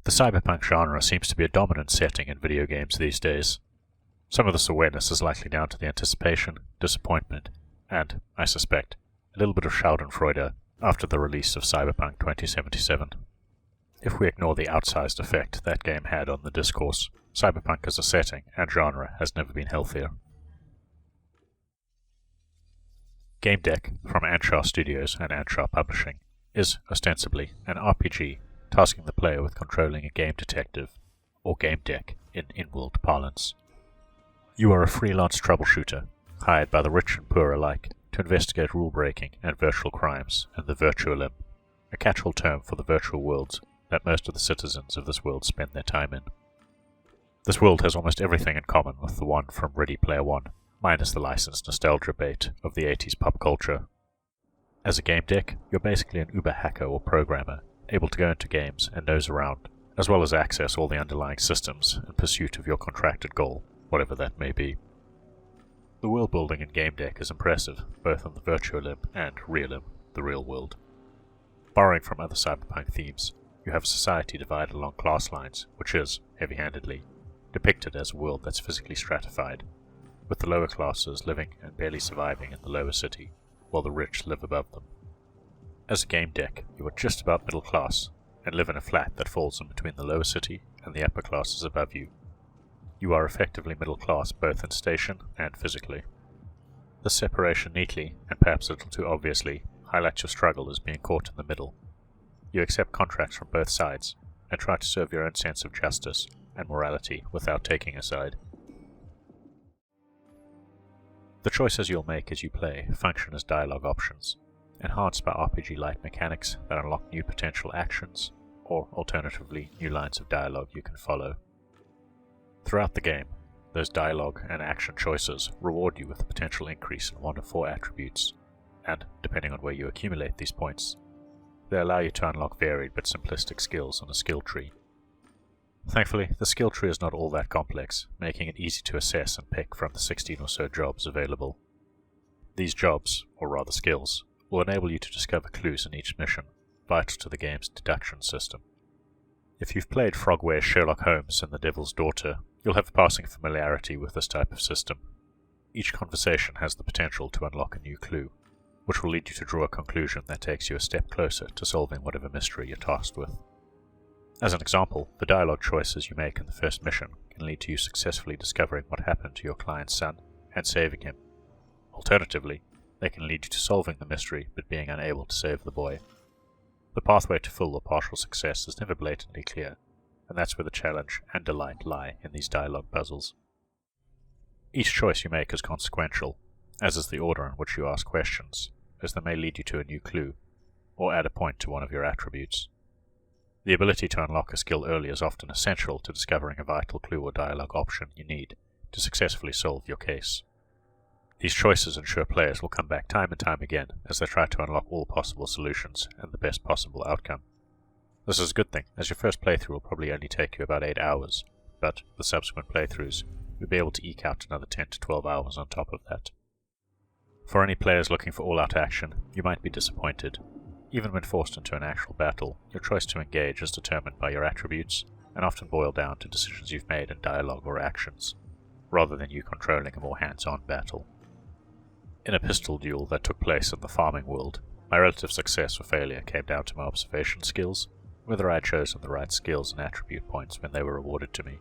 The cyberpunk genre seems to be a dominant setting in video games these days. Some of this awareness is likely down to the anticipation, disappointment, and, I suspect, a little bit of schadenfreude after the release of Cyberpunk 2077. If we ignore the outsized effect that game had on the discourse, cyberpunk as a setting and genre has never been healthier. Gamedec, from Anshar Studios and Anshar Publishing, is, ostensibly, an RPG tasking the player with controlling a game detective, or game deck in in-world parlance. You are a freelance troubleshooter, hired by the rich and poor alike to investigate rule-breaking and virtual crimes in the Virtualim, a catch-all term for the virtual worlds that most of the citizens of this world spend their time in. This world has almost everything in common with the one from Ready Player One, minus the licensed nostalgia bait of the 80s pop culture. As a game deck, you're basically an uber hacker or programmer, able to go into games and nose around, as well as access all the underlying systems in pursuit of your contracted goal, whatever that may be. The world building in Gamedec is impressive, both on the Virtualim and Realim, the real world. Borrowing from other cyberpunk themes, you have a society divided along class lines, which is, heavy-handedly, depicted as a world that's physically stratified, with the lower classes living and barely surviving in the lower city, while the rich live above them. As a game deck, you are just about middle class, and live in a flat that falls in between the lower city and the upper classes above you. You are effectively middle class both in station and physically. This separation neatly, and perhaps a little too obviously, highlights your struggle as being caught in the middle. You accept contracts from both sides, and try to serve your own sense of justice and morality without taking a side. The choices you'll make as you play function as dialogue options, enhanced by RPG-like mechanics that unlock new potential actions, or alternatively, new lines of dialogue you can follow. Throughout the game, those dialogue and action choices reward you with a potential increase in one of 4 attributes, and, depending on where you accumulate these points, they allow you to unlock varied but simplistic skills on a skill tree. Thankfully, the skill tree is not all that complex, making it easy to assess and pick from the 16 or so jobs available. These jobs, or rather skills, will enable you to discover clues in each mission, vital to the game's deduction system. If you've played Frogware's Sherlock Holmes and The Devil's Daughter, you'll have passing familiarity with this type of system. Each conversation has the potential to unlock a new clue, which will lead you to draw a conclusion that takes you a step closer to solving whatever mystery you're tasked with. As an example, the dialogue choices you make in the first mission can lead to you successfully discovering what happened to your client's son and saving him. Alternatively, they can lead you to solving the mystery but being unable to save the boy. The pathway to full or partial success is never blatantly clear, and that's where the challenge and delight lie in these dialogue puzzles. Each choice you make is consequential, as is the order in which you ask questions, as they may lead you to a new clue, or add a point to one of your attributes. The ability to unlock a skill early is often essential to discovering a vital clue or dialogue option you need to successfully solve your case. These choices ensure players will come back time and time again as they try to unlock all possible solutions and the best possible outcome. This is a good thing, as your first playthrough will probably only take you about 8 hours, but with subsequent playthroughs, you'll be able to eke out another 10 to 12 hours on top of that. For any players looking for all-out action, you might be disappointed. Even when forced into an actual battle, your choice to engage is determined by your attributes, and often boil down to decisions you've made in dialogue or actions, rather than you controlling a more hands-on battle. In a pistol duel that took place in the farming world, my relative success or failure came down to my observation skills, whether I had chosen the right skills and attribute points when they were awarded to me.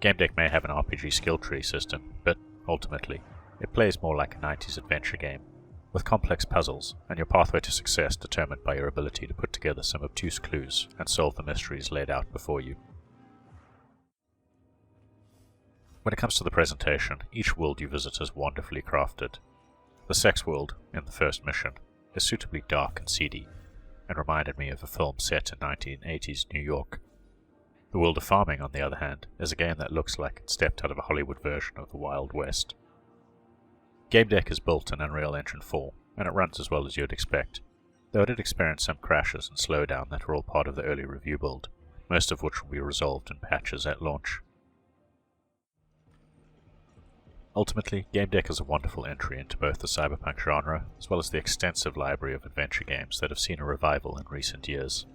Gamedec may have an RPG skill tree system, but, ultimately, it plays more like a 90s adventure game, with complex puzzles, and your pathway to success determined by your ability to put together some obtuse clues and solve the mysteries laid out before you. When it comes to the presentation, each world you visit is wonderfully crafted. The sex world, in the first mission, is suitably dark and seedy, and reminded me of a film set in 1980s New York. The world of farming, on the other hand, is a game that looks like it stepped out of a Hollywood version of the Wild West. Gamedec is built in Unreal Engine 4, and it runs as well as you'd expect, though it did experience some crashes and slowdown that are all part of the early review build, most of which will be resolved in patches at launch. Ultimately, Gamedec is a wonderful entry into both the cyberpunk genre, as well as the extensive library of adventure games that have seen a revival in recent years.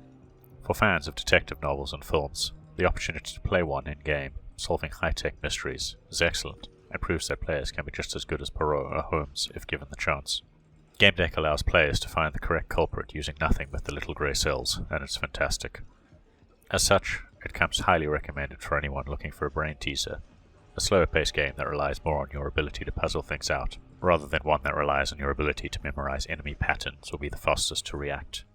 For fans of detective novels and films, the opportunity to play one in-game, solving high-tech mysteries, is excellent, and proves that players can be just as good as Poirot or Holmes if given the chance. Gamedec allows players to find the correct culprit using nothing but the little grey cells, and it's fantastic. As such, it comes highly recommended for anyone looking for a brain teaser, a slower-paced game that relies more on your ability to puzzle things out, rather than one that relies on your ability to memorize enemy patterns or be the fastest to react.